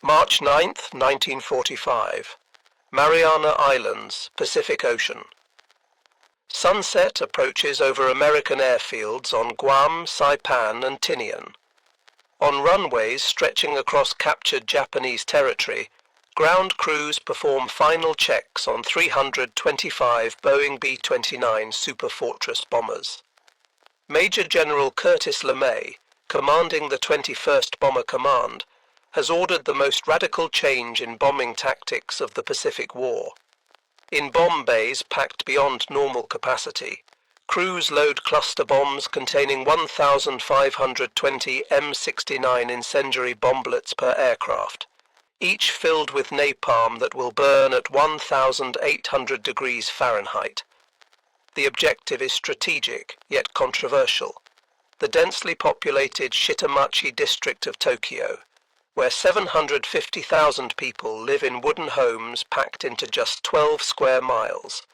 March 9, 1945. Mariana Islands, Pacific Ocean. Sunset approaches over American airfields on Guam, Saipan and Tinian. On runways stretching across captured Japanese territory, ground crews perform final checks on 325 Boeing B-29 Superfortress bombers. Major General Curtis LeMay, commanding the 21st Bomber Command, has ordered the most radical change in bombing tactics of the Pacific War. In bomb bays packed beyond normal capacity, crews load cluster bombs containing 1,520 M69 incendiary bomblets per aircraft, each filled with napalm that will burn at 1,800 degrees Fahrenheit. The objective is strategic, yet controversial. The densely populated Shitamachi district of Tokyo, where 750,000 people live in wooden homes packed into just 12 square miles.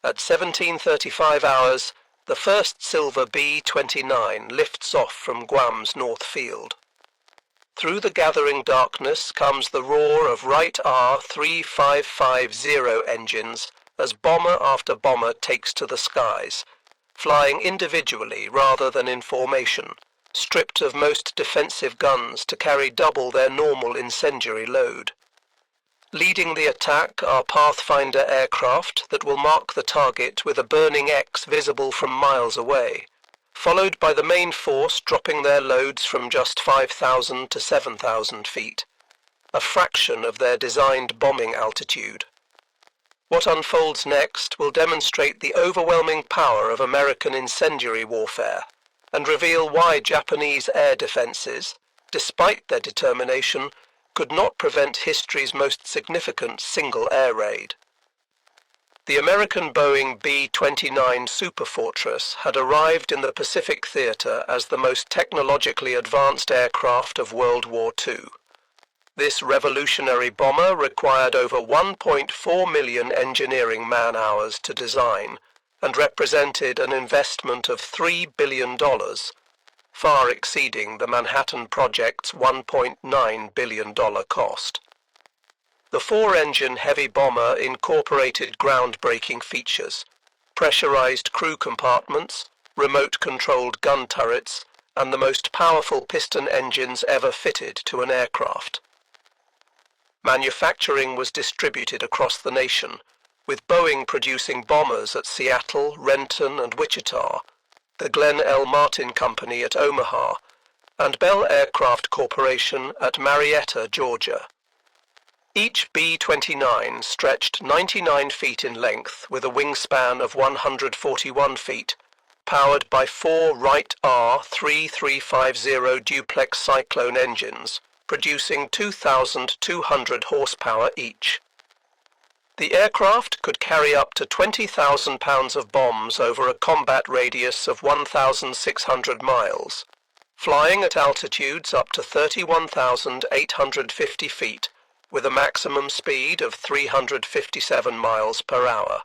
At 17:35 hours, the first silver B-29 lifts off from Guam's North Field. Through the gathering darkness comes the roar of Wright R-3350 engines as bomber after bomber takes to the skies, flying individually rather than in formation, stripped of most defensive guns to carry double their normal incendiary load. Leading the attack are Pathfinder aircraft that will mark the target with a burning X visible from miles away, followed by the main force dropping their loads from just 5,000 to 7,000 feet, a fraction of their designed bombing altitude. What unfolds next will demonstrate the overwhelming power of American incendiary warfare and reveal why Japanese air defenses, despite their determination, could not prevent history's most significant single air raid. The American Boeing B-29 Superfortress had arrived in the Pacific Theater as the most technologically advanced aircraft of World War II. This revolutionary bomber required over 1.4 million engineering man-hours to design and represented an investment of $3 billion, far exceeding the Manhattan Project's $1.9 billion cost. The four-engine heavy bomber incorporated groundbreaking features: pressurized crew compartments, remote-controlled gun turrets, and the most powerful piston engines ever fitted to an aircraft. Manufacturing was distributed across the nation, with Boeing producing bombers at Seattle, Renton, and Wichita, the Glenn L. Martin Company at Omaha, and Bell Aircraft Corporation at Marietta, Georgia. Each B-29 stretched 99 feet in length with a wingspan of 141 feet, powered by four Wright R-3350 duplex Cyclone engines, producing 2,200 horsepower each. The aircraft could carry up to 20,000 pounds of bombs over a combat radius of 1,600 miles, flying at altitudes up to 31,850 feet with a maximum speed of 357 miles per hour.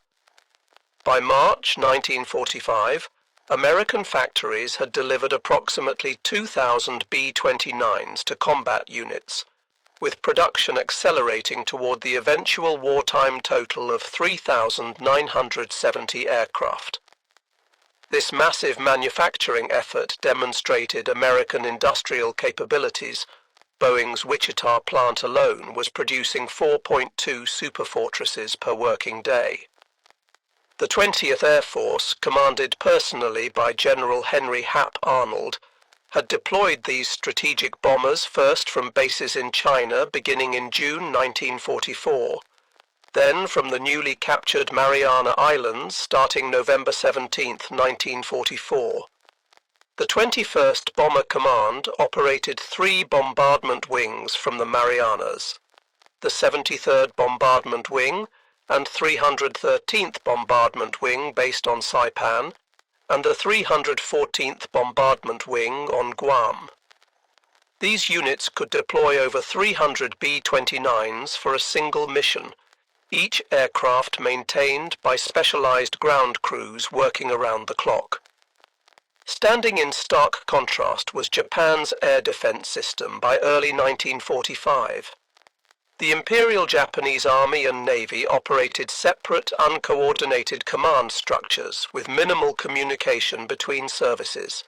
By March 1945, American factories had delivered approximately 2,000 B-29s to combat units, with production accelerating toward the eventual wartime total of 3,970 aircraft. This massive manufacturing effort demonstrated American industrial capabilities. Boeing's Wichita plant alone was producing 4.2 Superfortresses per working day. The 20th Air Force, commanded personally by General Henry Hap Arnold, had deployed these strategic bombers first from bases in China beginning in June 1944, then from the newly captured Mariana Islands starting November 17, 1944. The 21st Bomber Command operated 3 bombardment wings from the Marianas: the 73rd Bombardment Wing and 313th Bombardment Wing based on Saipan, and the 314th Bombardment Wing on Guam. These units could deploy over 300 B-29s for a single mission, each aircraft maintained by specialized ground crews working around the clock. Standing in stark contrast was Japan's air defense system by early 1945. The Imperial Japanese Army and Navy operated separate, uncoordinated command structures with minimal communication between services.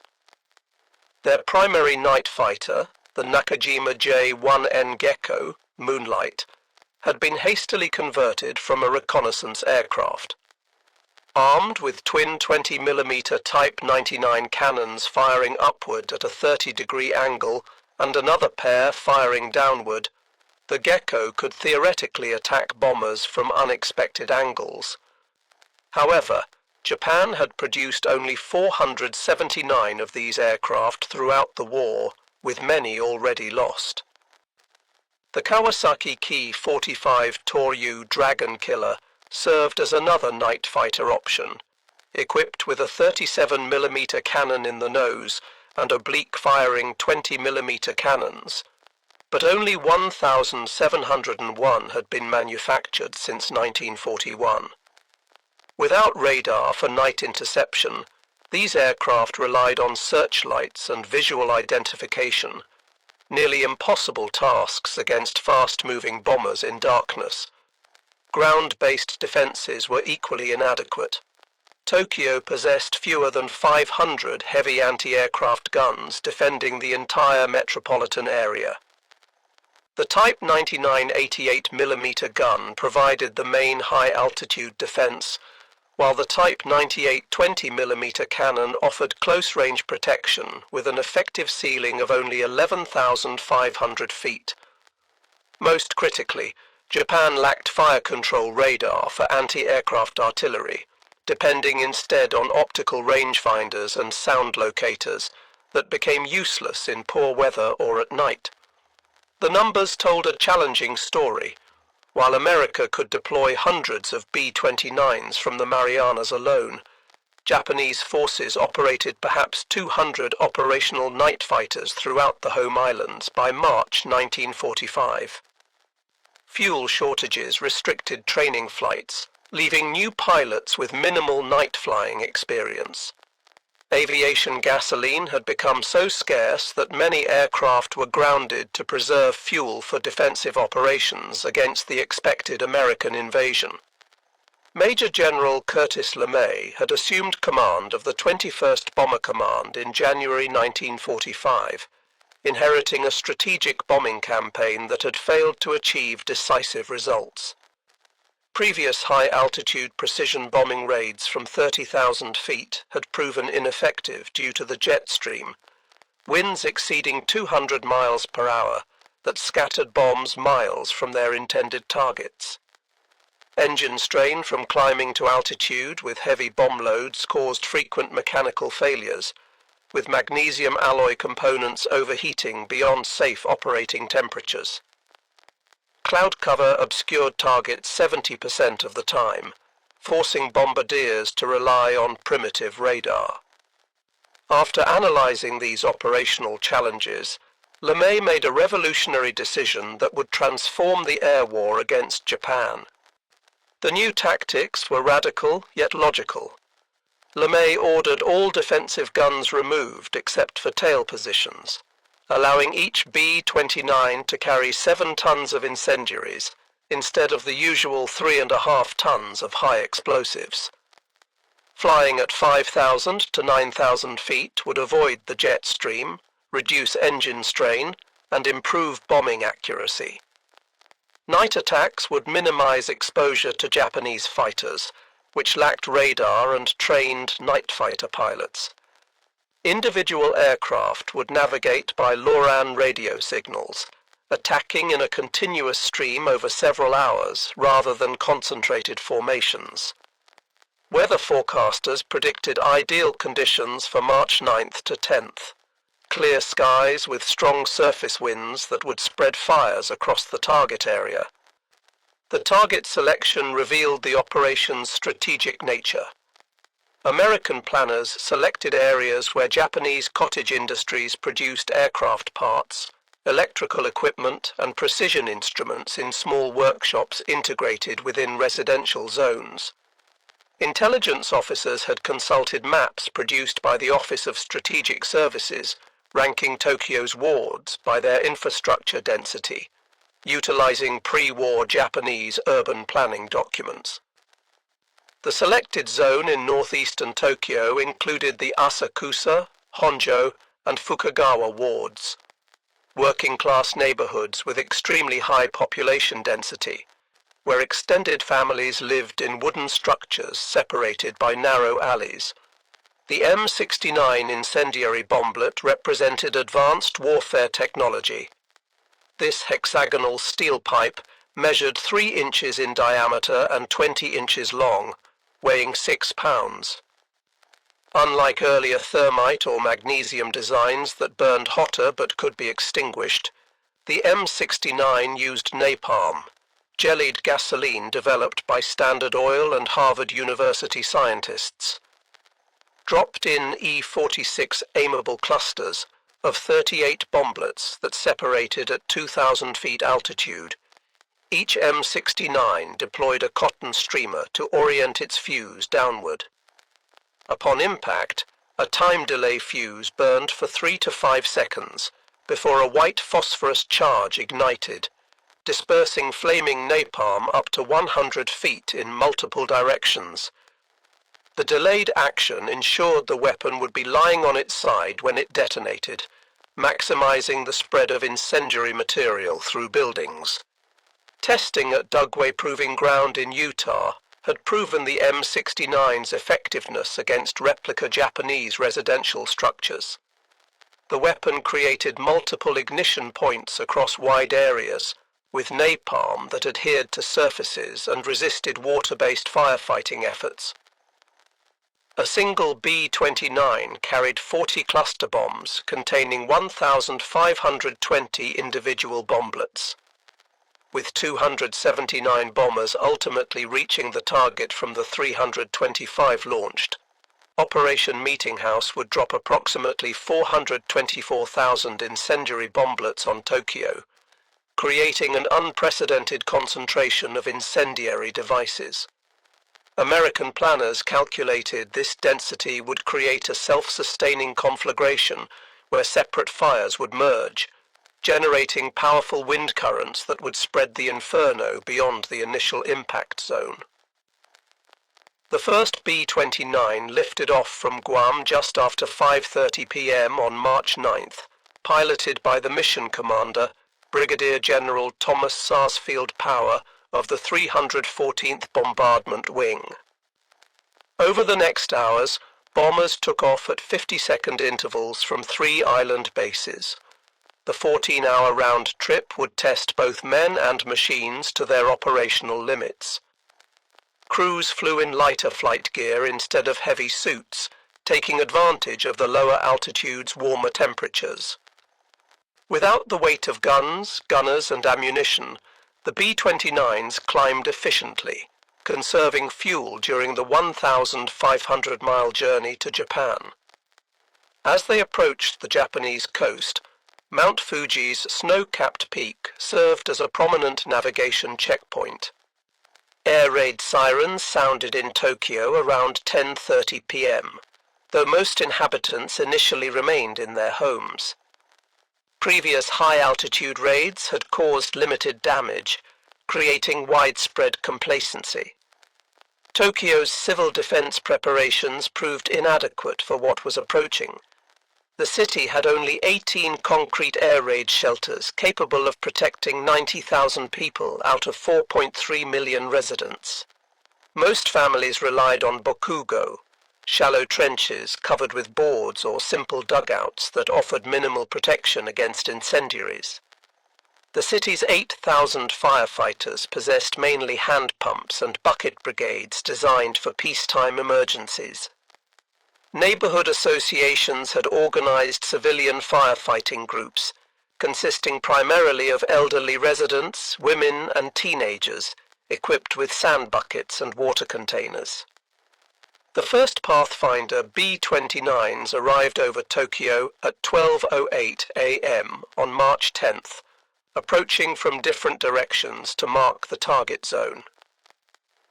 Their primary night fighter, the Nakajima J-1N Gecko, Moonlight, had been hastily converted from a reconnaissance aircraft. Armed with twin 20mm Type 99 cannons firing upward at a 30-degree angle and another pair firing downward, the Gecko could theoretically attack bombers from unexpected angles. However, Japan had produced only 479 of these aircraft throughout the war, with many already lost. The Kawasaki Ki-45 Toryu Dragon Killer served as another night fighter option, equipped with a 37mm cannon in the nose and oblique-firing 20mm cannons, but only 1,701 had been manufactured since 1941. Without radar for night interception, these aircraft relied on searchlights and visual identification, nearly impossible tasks against fast-moving bombers in darkness. Ground-based defenses were equally inadequate. Tokyo possessed fewer than 500 heavy anti-aircraft guns defending the entire metropolitan area. The Type 99 88mm gun provided the main high-altitude defense, while the Type 98 20mm cannon offered close-range protection with an effective ceiling of only 11,500 feet. Most critically, Japan lacked fire control radar for anti-aircraft artillery, depending instead on optical rangefinders and sound locators that became useless in poor weather or at night. The numbers told a challenging story. While America could deploy hundreds of B-29s from the Marianas alone, Japanese forces operated perhaps 200 operational night fighters throughout the home islands by March 1945. Fuel shortages restricted training flights, leaving new pilots with minimal night flying experience. Aviation gasoline had become so scarce that many aircraft were grounded to preserve fuel for defensive operations against the expected American invasion. Major General Curtis LeMay had assumed command of the 21st Bomber Command in January 1945, inheriting a strategic bombing campaign that had failed to achieve decisive results. Previous high-altitude precision bombing raids from 30,000 feet had proven ineffective due to the jet stream, winds exceeding 200 miles per hour that scattered bombs miles from their intended targets. Engine strain from climbing to altitude with heavy bomb loads caused frequent mechanical failures, with magnesium alloy components overheating beyond safe operating temperatures. Cloud cover obscured targets 70% of the time, forcing bombardiers to rely on primitive radar. After analyzing these operational challenges, LeMay made a revolutionary decision that would transform the air war against Japan. The new tactics were radical yet logical. LeMay ordered all defensive guns removed except for tail positions, allowing each B-29 to carry 7 tons of incendiaries instead of the usual 3.5 tons of high explosives. Flying at 5,000 to 9,000 feet would avoid the jet stream, reduce engine strain, and improve bombing accuracy. Night attacks would minimize exposure to Japanese fighters, which lacked radar and trained night fighter pilots. Individual aircraft would navigate by LORAN radio signals, attacking in a continuous stream over several hours rather than concentrated formations. Weather forecasters predicted ideal conditions for March 9th to 10th. Clear skies with strong surface winds that would spread fires across the target area. The target selection revealed the operation's strategic nature. American planners selected areas where Japanese cottage industries produced aircraft parts, electrical equipment, and precision instruments in small workshops integrated within residential zones. Intelligence officers had consulted maps produced by the Office of Strategic Services, ranking Tokyo's wards by their infrastructure density, utilizing pre-war Japanese urban planning documents. The selected zone in northeastern Tokyo included the Asakusa, Honjo, and Fukagawa wards, working-class neighborhoods with extremely high population density, where extended families lived in wooden structures separated by narrow alleys. The M-69 incendiary bomblet represented advanced warfare technology. This hexagonal steel pipe measured 3 inches in diameter and 20 inches long, weighing 6 pounds. Unlike earlier thermite or magnesium designs that burned hotter but could be extinguished, the M-69 used napalm, jellied gasoline developed by Standard Oil and Harvard University scientists. Dropped in E-46 aimable clusters of 38 bomblets that separated at 2,000 feet altitude, each M-69 deployed a cotton streamer to orient its fuse downward. Upon impact, a time delay fuse burned for 3 to 5 seconds before a white phosphorus charge ignited, dispersing flaming napalm up to 100 feet in multiple directions. The delayed action ensured the weapon would be lying on its side when it detonated, maximizing the spread of incendiary material through buildings. Testing at Dugway Proving Ground in Utah had proven the M-69's effectiveness against replica Japanese residential structures. The weapon created multiple ignition points across wide areas, with napalm that adhered to surfaces and resisted water-based firefighting efforts. A single B-29 carried 40 cluster bombs containing 1,520 individual bomblets, with 279 bombers ultimately reaching the target from the 325 launched. Operation Meetinghouse would drop approximately 424,000 incendiary bomblets on Tokyo, creating an unprecedented concentration of incendiary devices. American planners calculated this density would create a self-sustaining conflagration where separate fires would merge, generating powerful wind currents that would spread the inferno beyond the initial impact zone. The first B-29 lifted off from Guam just after 5:30 p.m. on March 9th, piloted by the mission commander, Brigadier General Thomas Sarsfield Power of the 314th Bombardment Wing. Over the next hours, bombers took off at 50-second intervals from 3 island bases. The 14-hour round trip would test both men and machines to their operational limits. Crews flew in lighter flight gear instead of heavy suits, taking advantage of the lower altitude's warmer temperatures. Without the weight of guns, gunners, and ammunition, the B-29s climbed efficiently, conserving fuel during the 1,500-mile journey to Japan. As they approached the Japanese coast, Mount Fuji's snow-capped peak served as a prominent navigation checkpoint. Air raid sirens sounded in Tokyo around 10:30 p.m., though most inhabitants initially remained in their homes. Previous high-altitude raids had caused limited damage, creating widespread complacency. Tokyo's civil defense preparations proved inadequate for what was approaching. The city had only 18 concrete air raid shelters capable of protecting 90,000 people out of 4.3 million residents. Most families relied on bokugo, shallow trenches covered with boards or simple dugouts that offered minimal protection against incendiaries. The city's 8,000 firefighters possessed mainly hand pumps and bucket brigades designed for peacetime emergencies. Neighborhood associations had organized civilian firefighting groups, consisting primarily of elderly residents, women, and teenagers, equipped with sand buckets and water containers. The first Pathfinder B-29s arrived over Tokyo at 12:08 a.m. on March 10th, approaching from different directions to mark the target zone.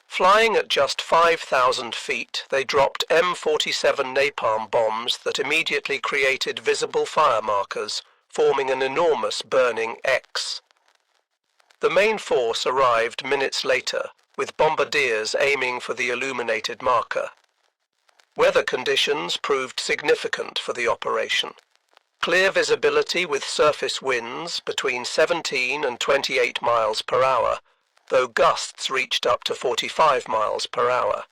Flying at just 5,000 feet, they dropped M47 napalm bombs that immediately created visible fire markers, forming an enormous burning X. The main force arrived minutes later, with bombardiers aiming for the illuminated marker. Weather conditions proved significant for the operation. Clear visibility with surface winds between 17 and 28 miles per hour, though gusts reached up to 45 miles per hour.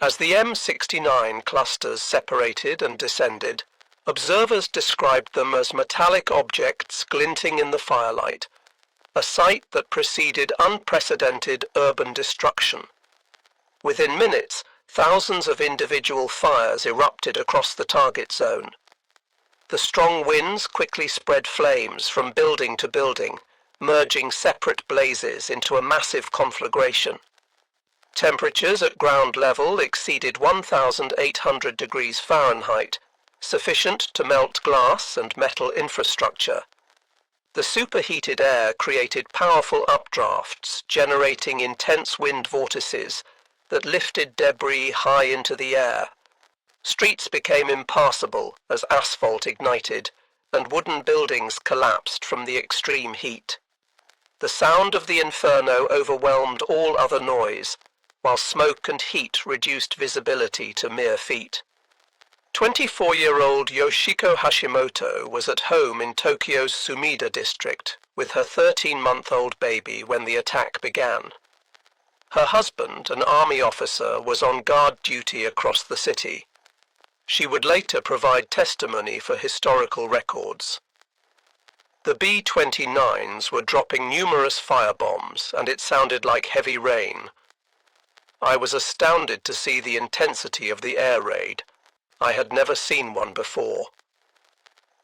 As the M69 clusters separated and descended, observers described them as metallic objects glinting in the firelight, a sight that preceded unprecedented urban destruction. Within minutes, thousands of individual fires erupted across the target zone. The strong winds quickly spread flames from building to building, merging separate blazes into a massive conflagration. Temperatures at ground level exceeded 1,800 degrees Fahrenheit, sufficient to melt glass and metal infrastructure. The superheated air created powerful updrafts, generating intense wind vortices that lifted debris high into the air. Streets became impassable as asphalt ignited, and wooden buildings collapsed from the extreme heat. The sound of the inferno overwhelmed all other noise, while smoke and heat reduced visibility to mere feet. 24-year-old Yoshiko Hashimoto was at home in Tokyo's Sumida district with her 13-month-old baby when the attack began. Her husband, an army officer, was on guard duty across the city. She would later provide testimony for historical records. The B-29s were dropping numerous firebombs, and it sounded like heavy rain. I was astounded to see the intensity of the air raid. I had never seen one before.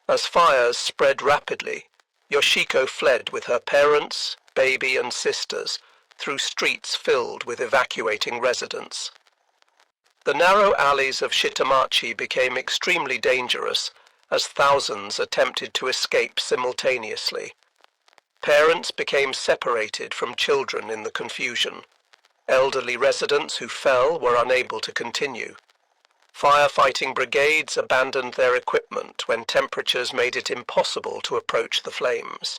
As fires spread rapidly, Yoshiko fled with her parents, baby, and sisters through streets filled with evacuating residents. The narrow alleys of Shitamachi became extremely dangerous as thousands attempted to escape simultaneously. Parents became separated from children in the confusion. Elderly residents who fell were unable to continue. Firefighting brigades abandoned their equipment when temperatures made it impossible to approach the flames.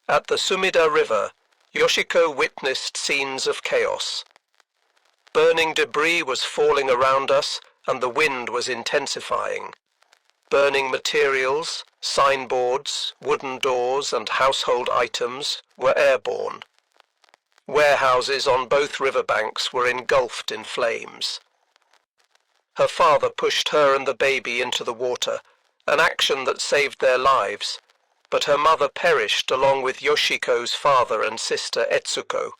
At the Sumida River, Yoshiko witnessed scenes of chaos. Burning debris was falling around us, and the wind was intensifying. Burning materials, signboards, wooden doors, and household items were airborne. Warehouses on both riverbanks were engulfed in flames. Her father pushed her and the baby into the water, an action that saved their lives, but her mother perished along with Yoshiko's father and sister Etsuko.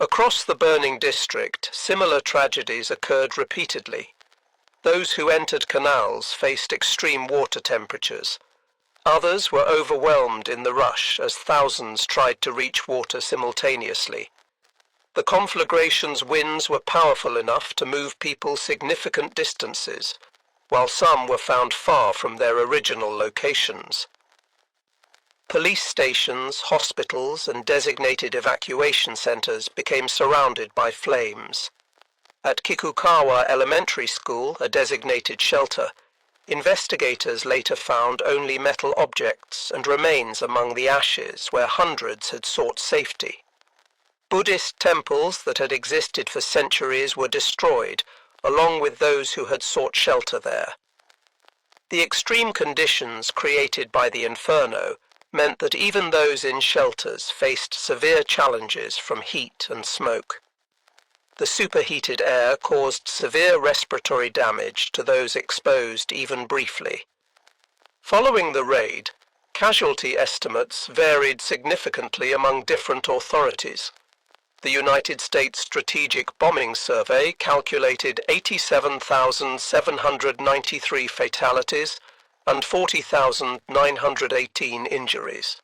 Across the burning district, similar tragedies occurred repeatedly. Those who entered canals faced extreme water temperatures. Others were overwhelmed in the rush as thousands tried to reach water simultaneously. The conflagration's winds were powerful enough to move people significant distances, while some were found far from their original locations. Police stations, hospitals, and designated evacuation centers became surrounded by flames. At Kikukawa Elementary School, a designated shelter, investigators later found only metal objects and remains among the ashes where hundreds had sought safety. Buddhist temples that had existed for centuries were destroyed, along with those who had sought shelter there. The extreme conditions created by the inferno meant that even those in shelters faced severe challenges from heat and smoke. The superheated air caused severe respiratory damage to those exposed even briefly. Following the raid, casualty estimates varied significantly among different authorities. The United States Strategic Bombing Survey calculated 87,793 fatalities and 40,918 injuries.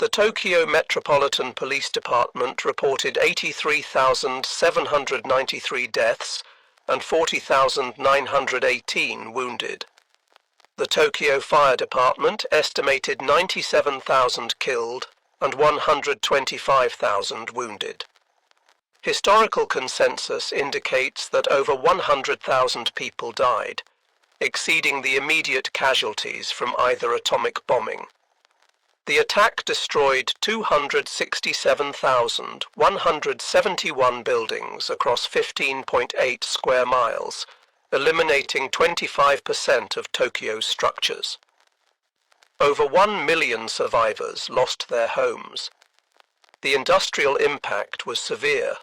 The Tokyo Metropolitan Police Department reported 83,793 deaths and 40,918 wounded. The Tokyo Fire Department estimated 97,000 killed and 125,000 wounded. Historical consensus indicates that over 100,000 people died, exceeding the immediate casualties from either atomic bombing. The attack destroyed 267,171 buildings across 15.8 square miles, eliminating 25% of Tokyo's structures. Over 1 million survivors lost their homes. The industrial impact was severe.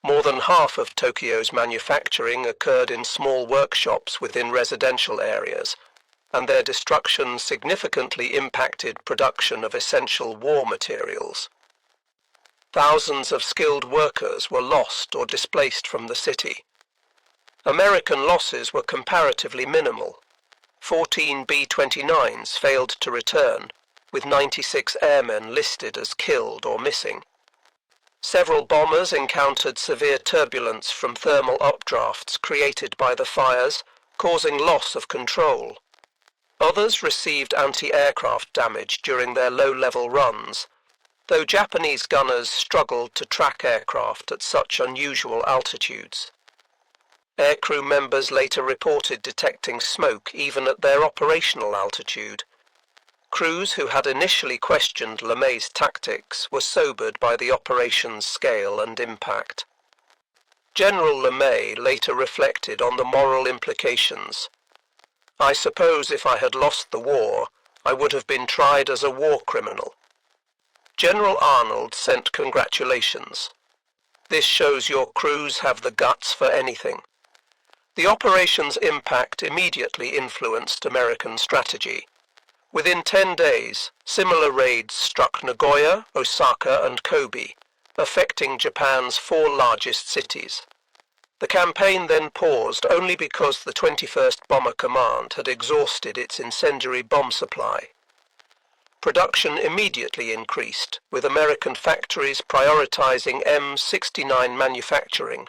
More than half of Tokyo's manufacturing occurred in small workshops within residential areas, and their destruction significantly impacted production of essential war materials. Thousands of skilled workers were lost or displaced from the city. American losses were comparatively minimal. 14 B-29s failed to return, with 96 airmen listed as killed or missing. Several bombers encountered severe turbulence from thermal updrafts created by the fires, causing loss of control. Others received anti-aircraft damage during their low-level runs, though Japanese gunners struggled to track aircraft at such unusual altitudes. Aircrew members later reported detecting smoke even at their operational altitude. Crews who had initially questioned LeMay's tactics were sobered by the operation's scale and impact. General LeMay later reflected on the moral implications. "I suppose if I had lost the war, I would have been tried as a war criminal." General Arnold sent congratulations. "This shows your crews have the guts for anything." The operation's impact immediately influenced American strategy. Within 10 days, similar raids struck Nagoya, Osaka, and Kobe, affecting Japan's 4 largest cities. The campaign then paused only because the 21st Bomber Command had exhausted its incendiary bomb supply. Production immediately increased, with American factories prioritizing M-69 manufacturing.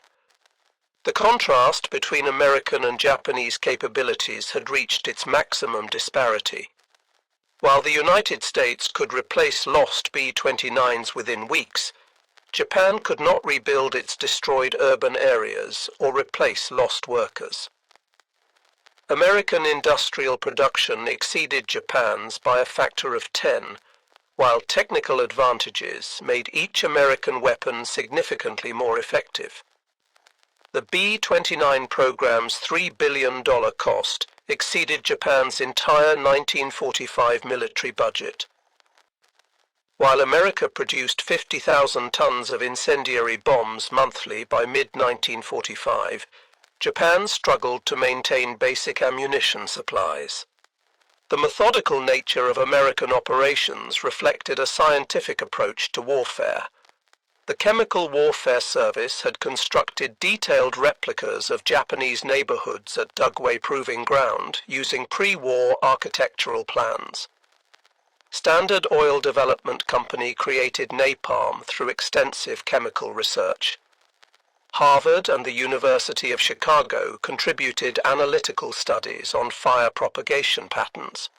The contrast between American and Japanese capabilities had reached its maximum disparity. While the United States could replace lost B-29s within weeks, Japan could not rebuild its destroyed urban areas or replace lost workers. American industrial production exceeded Japan's by a factor of 10, while technical advantages made each American weapon significantly more effective. The B-29 program's $3 billion cost exceeded Japan's entire 1945 military budget. While America produced 50,000 tons of incendiary bombs monthly by mid-1945, Japan struggled to maintain basic ammunition supplies. The methodical nature of American operations reflected a scientific approach to warfare. The Chemical Warfare Service had constructed detailed replicas of Japanese neighborhoods at Dugway Proving Ground using pre-war architectural plans. Standard Oil Development Company created napalm through extensive chemical research. Harvard and the University of Chicago contributed analytical studies on fire propagation patterns.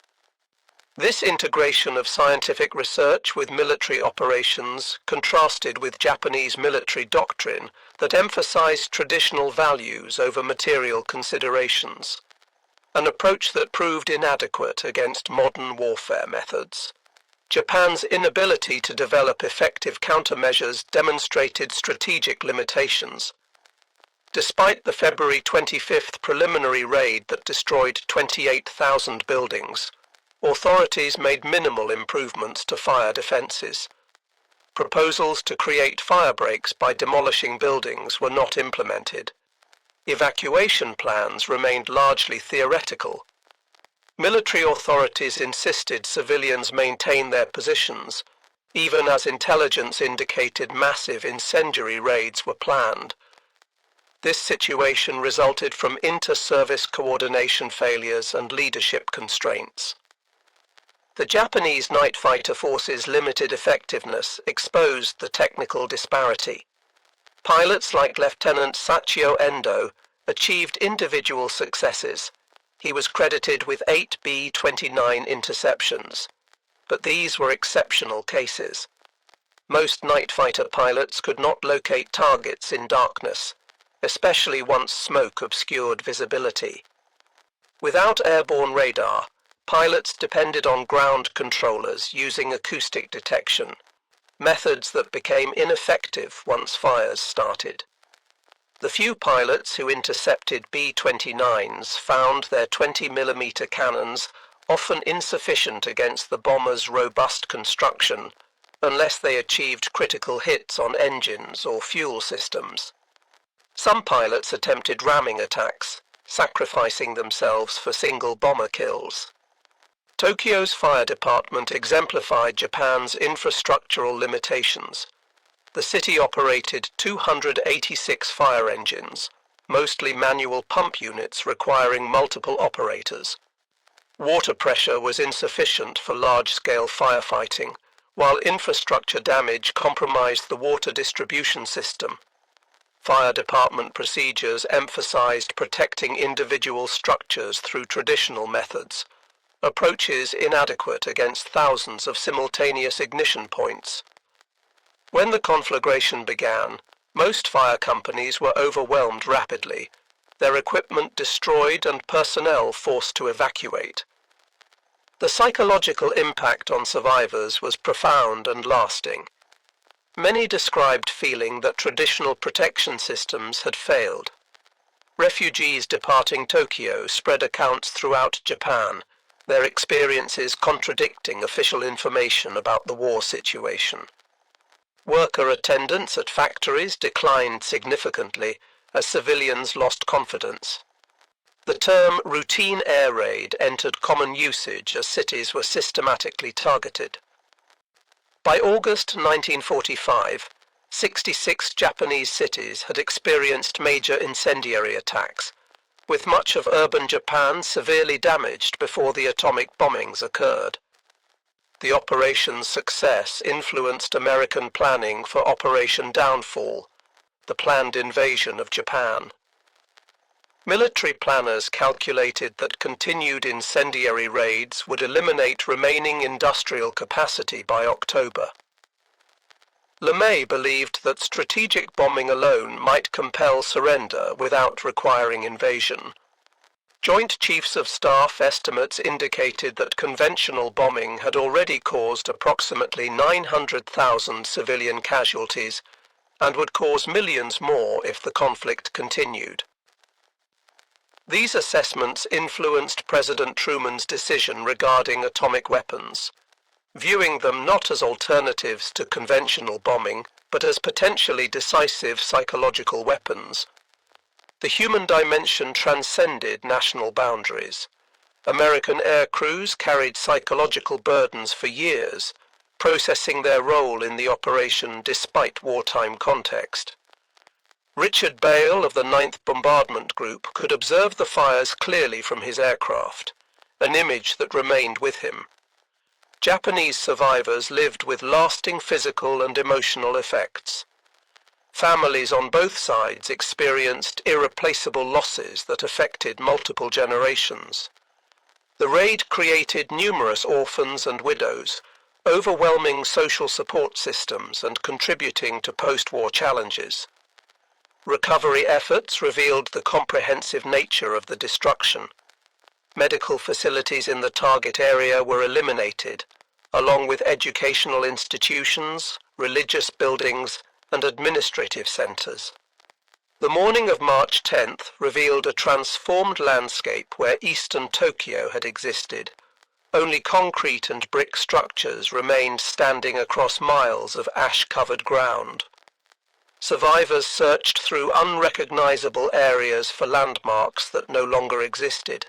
This integration of scientific research with military operations contrasted with Japanese military doctrine that emphasized traditional values over material considerations, an approach that proved inadequate against modern warfare methods. Japan's inability to develop effective countermeasures demonstrated strategic limitations. Despite the February 25th preliminary raid that destroyed 28,000 buildings, authorities made minimal improvements to fire defenses. Proposals to create fire breaks by demolishing buildings were not implemented. Evacuation plans remained largely theoretical. Military authorities insisted civilians maintain their positions, even as intelligence indicated massive incendiary raids were planned. This situation resulted from inter-service coordination failures and leadership constraints. The Japanese night fighter force's limited effectiveness exposed the technical disparity. Pilots like Lieutenant Sachio Endo achieved individual successes. He was credited with 8 B-29 interceptions, but these were exceptional cases. Most night fighter pilots could not locate targets in darkness, especially once smoke obscured visibility. Without airborne radar, pilots depended on ground controllers using acoustic detection, methods that became ineffective once fires started. The few pilots who intercepted B-29s found their 20mm cannons often insufficient against the bomber's robust construction, unless they achieved critical hits on engines or fuel systems. Some pilots attempted ramming attacks, sacrificing themselves for single bomber kills. Tokyo's fire department exemplified Japan's infrastructural limitations. The city operated 286 fire engines, mostly manual pump units requiring multiple operators. Water pressure was insufficient for large-scale firefighting, while infrastructure damage compromised the water distribution system. Fire department procedures emphasized protecting individual structures through traditional methods, approaches inadequate against thousands of simultaneous ignition points. When the conflagration began, most fire companies were overwhelmed rapidly, their equipment destroyed and personnel forced to evacuate. The psychological impact on survivors was profound and lasting. Many described feeling that traditional protection systems had failed. Refugees departing Tokyo spread accounts throughout Japan, their experiences contradicting official information about the war situation. Worker attendance at factories declined significantly as civilians lost confidence. The term routine air raid entered common usage as cities were systematically targeted. By August 1945, 66 Japanese cities had experienced major incendiary attacks, with much of urban Japan severely damaged before the atomic bombings occurred. The operation's success influenced American planning for Operation Downfall, the planned invasion of Japan. Military planners calculated that continued incendiary raids would eliminate remaining industrial capacity by October. LeMay believed that strategic bombing alone might compel surrender without requiring invasion. Joint Chiefs of Staff estimates indicated that conventional bombing had already caused approximately 900,000 civilian casualties and would cause millions more if the conflict continued. These assessments influenced President Truman's decision regarding atomic weapons, viewing them not as alternatives to conventional bombing, but as potentially decisive psychological weapons. The human dimension transcended national boundaries. American air crews carried psychological burdens for years, processing their role in the operation despite wartime context. Richard Bale of the 9th Bombardment Group could observe the fires clearly from his aircraft, an image that remained with him. Japanese survivors lived with lasting physical and emotional effects. Families on both sides experienced irreplaceable losses that affected multiple generations. The raid created numerous orphans and widows, overwhelming social support systems and contributing to post-war challenges. Recovery efforts revealed the comprehensive nature of the destruction. Medical facilities in the target area were eliminated, along with educational institutions, religious buildings, and administrative centers. The morning of March 10th revealed a transformed landscape where eastern Tokyo had existed. Only concrete and brick structures remained standing across miles of ash-covered ground. Survivors searched through unrecognizable areas for landmarks that no longer existed.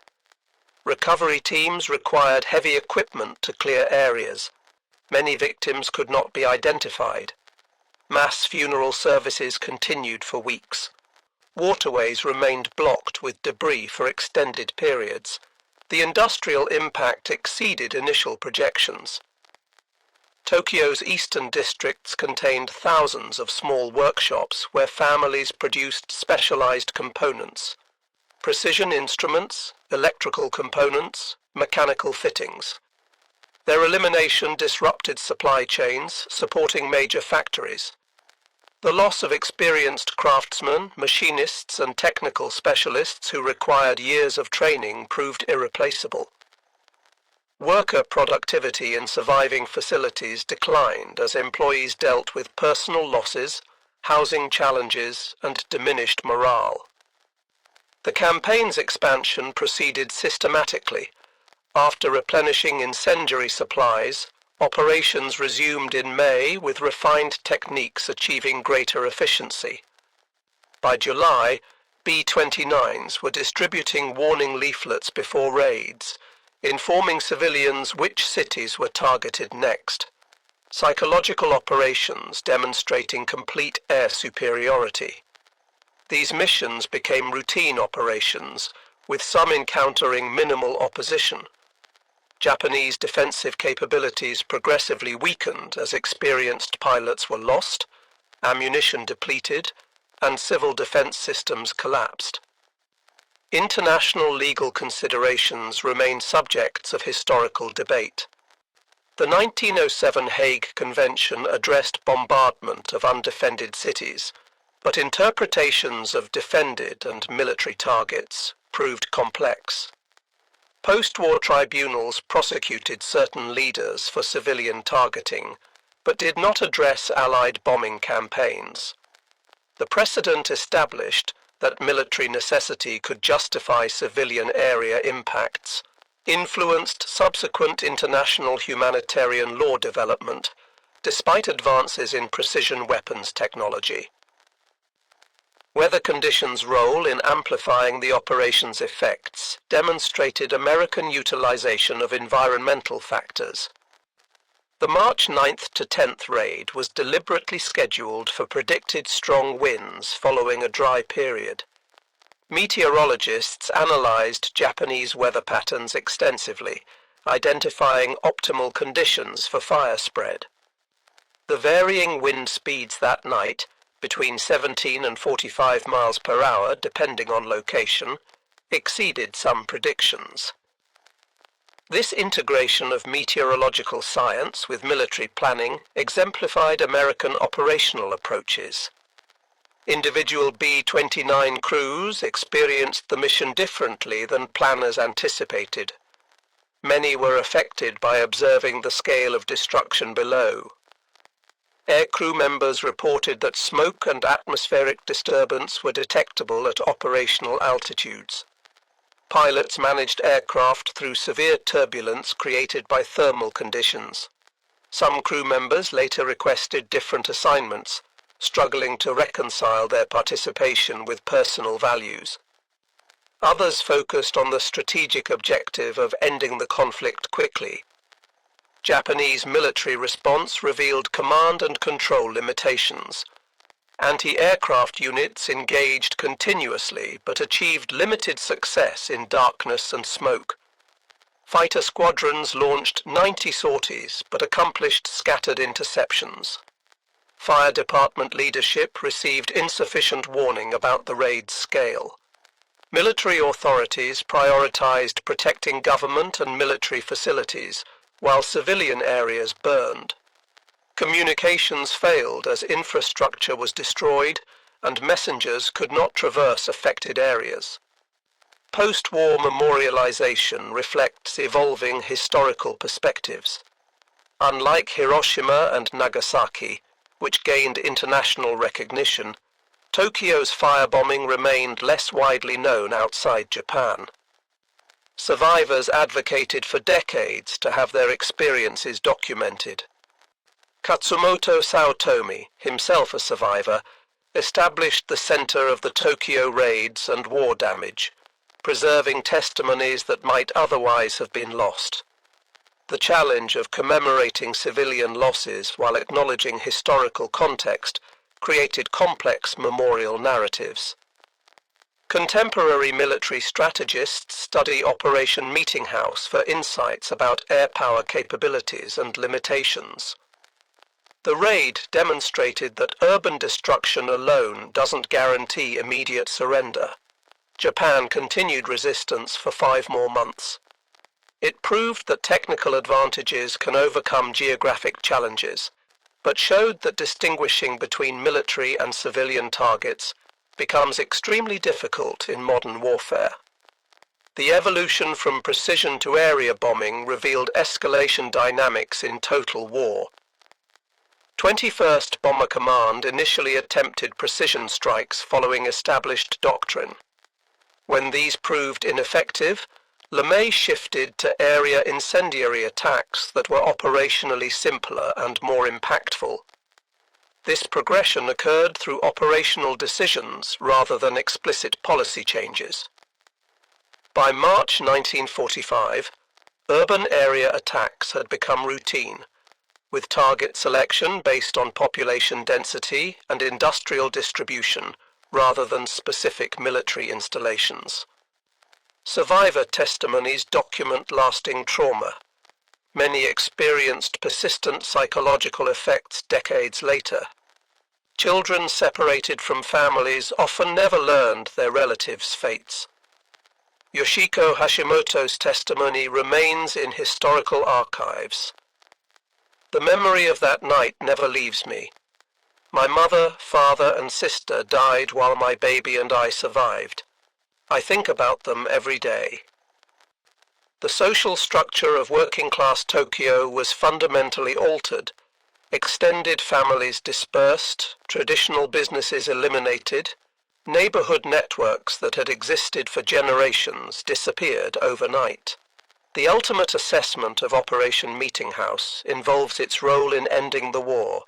Recovery teams required heavy equipment to clear areas. Many victims could not be identified. Mass funeral services continued for weeks. Waterways remained blocked with debris for extended periods. The industrial impact exceeded initial projections. Tokyo's eastern districts contained thousands of small workshops where families produced specialized components, precision instruments, electrical components, mechanical fittings. Their elimination disrupted supply chains, supporting major factories. The loss of experienced craftsmen, machinists, and technical specialists who required years of training proved irreplaceable. Worker productivity in surviving facilities declined as employees dealt with personal losses, housing challenges, and diminished morale. The campaign's expansion proceeded systematically. After replenishing incendiary supplies, operations resumed in May with refined techniques achieving greater efficiency. By July, B-29s were distributing warning leaflets before raids, informing civilians which cities were targeted next. Psychological operations demonstrating complete air superiority. These missions became routine operations, with some encountering minimal opposition. Japanese defensive capabilities progressively weakened as experienced pilots were lost, ammunition depleted, and civil defense systems collapsed. International legal considerations remain subjects of historical debate. The 1907 Hague Convention addressed bombardment of undefended cities, but interpretations of defended and military targets proved complex. Post-war tribunals prosecuted certain leaders for civilian targeting, but did not address Allied bombing campaigns. The precedent established that military necessity could justify civilian area impacts influenced subsequent international humanitarian law development, despite advances in precision weapons technology. Weather conditions' role in amplifying the operation's effects demonstrated American utilization of environmental factors. The March 9th to 10th raid was deliberately scheduled for predicted strong winds following a dry period. Meteorologists analyzed Japanese weather patterns extensively, identifying optimal conditions for fire spread. The varying wind speeds that night, between 17 and 45 miles per hour depending on location, exceeded some predictions. This integration of meteorological science with military planning exemplified American operational approaches. Individual B-29 crews experienced the mission differently than planners anticipated. Many were affected by observing the scale of destruction below. Aircrew members reported that smoke and atmospheric disturbance were detectable at operational altitudes. Pilots managed aircraft through severe turbulence created by thermal conditions. Some crew members later requested different assignments, struggling to reconcile their participation with personal values. Others focused on the strategic objective of ending the conflict quickly. Japanese military response revealed command and control limitations. Anti-aircraft units engaged continuously but achieved limited success in darkness and smoke. Fighter squadrons launched 90 sorties but accomplished scattered interceptions. Fire department leadership received insufficient warning about the raid's scale. Military authorities prioritized protecting government and military facilities, while civilian areas burned. Communications failed as infrastructure was destroyed and messengers could not traverse affected areas. Post-war memorialization reflects evolving historical perspectives. Unlike Hiroshima and Nagasaki, which gained international recognition, Tokyo's firebombing remained less widely known outside Japan. Survivors advocated for decades to have their experiences documented. Katsumoto Saotomi, himself a survivor, established the center of the Tokyo raids and war damage, preserving testimonies that might otherwise have been lost. The challenge of commemorating civilian losses while acknowledging historical context created complex memorial narratives. Contemporary military strategists study Operation Meetinghouse for insights about air power capabilities and limitations. The raid demonstrated that urban destruction alone doesn't guarantee immediate surrender. Japan continued resistance for 5 more months. It proved that technical advantages can overcome geographic challenges, but showed that distinguishing between military and civilian targets becomes extremely difficult in modern warfare. The evolution from precision to area bombing revealed escalation dynamics in total war. 21st Bomber Command initially attempted precision strikes following established doctrine. When these proved ineffective, LeMay shifted to area incendiary attacks that were operationally simpler and more impactful. This progression occurred through operational decisions rather than explicit policy changes. By March 1945, urban area attacks had become routine, with target selection based on population density and industrial distribution rather than specific military installations. Survivor testimonies document lasting trauma. Many experienced persistent psychological effects decades later. Children separated from families often never learned their relatives' fates. Yoshiko Hashimoto's testimony remains in historical archives. The memory of that night never leaves me. My mother, father, and sister died while my baby and I survived. I think about them every day. The social structure of working-class Tokyo was fundamentally altered. Extended families dispersed, traditional businesses eliminated, neighborhood networks that had existed for generations disappeared overnight. The ultimate assessment of Operation Meetinghouse involves its role in ending the war.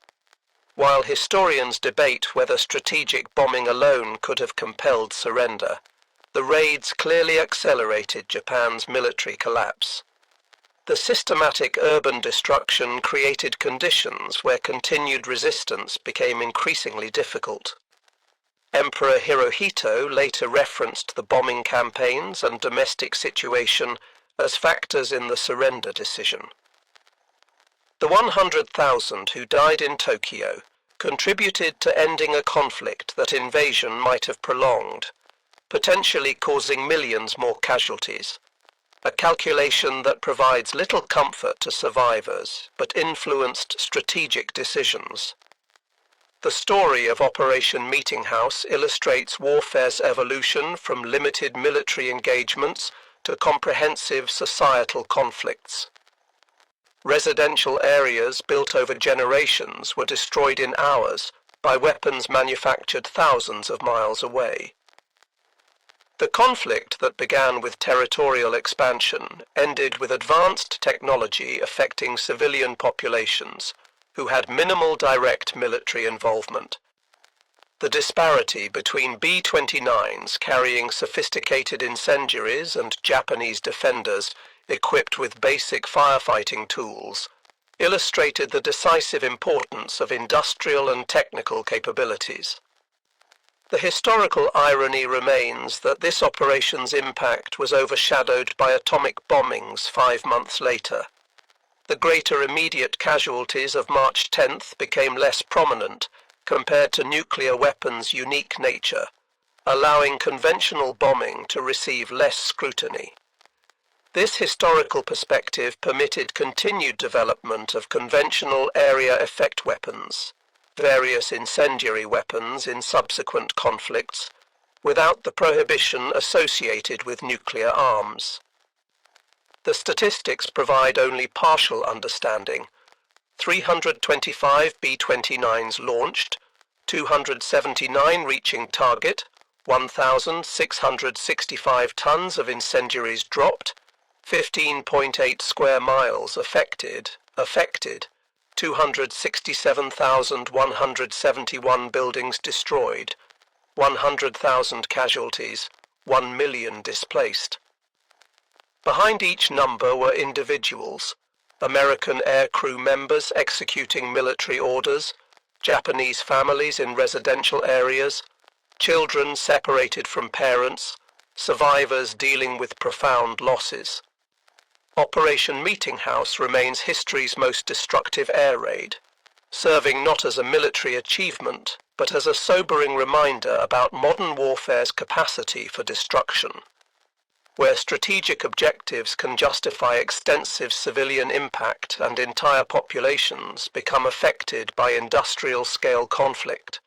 While historians debate whether strategic bombing alone could have compelled surrender, the raids clearly accelerated Japan's military collapse. The systematic urban destruction created conditions where continued resistance became increasingly difficult. Emperor Hirohito later referenced the bombing campaigns and domestic situation as factors in the surrender decision. The 100,000 who died in Tokyo contributed to ending a conflict that invasion might have prolonged, potentially causing millions more casualties, a calculation that provides little comfort to survivors but influenced strategic decisions. The story of Operation Meetinghouse illustrates warfare's evolution from limited military engagements to comprehensive societal conflicts. Residential areas built over generations were destroyed in hours by weapons manufactured thousands of miles away. The conflict that began with territorial expansion ended with advanced technology affecting civilian populations who had minimal direct military involvement. The disparity between B-29s carrying sophisticated incendiaries and Japanese defenders equipped with basic firefighting tools illustrated the decisive importance of industrial and technical capabilities. The historical irony remains that this operation's impact was overshadowed by atomic bombings 5 months later. The greater immediate casualties of March 10th became less prominent compared to nuclear weapons' unique nature, allowing conventional bombing to receive less scrutiny. This historical perspective permitted continued development of conventional area effect weapons, various incendiary weapons in subsequent conflicts, without the prohibition associated with nuclear arms. The statistics provide only partial understanding. 325 B-29s launched, 279 reaching target, 1,665 tons of incendiaries dropped, 15.8 square miles affected, 267,171 buildings destroyed, 100,000 casualties, 1 million displaced. Behind each number were individuals, American aircrew members executing military orders, Japanese families in residential areas, children separated from parents, survivors dealing with profound losses. Operation Meetinghouse remains history's most destructive air raid, serving not as a military achievement, but as a sobering reminder about modern warfare's capacity for destruction. where strategic objectives can justify extensive civilian impact and entire populations become affected by industrial-scale conflict.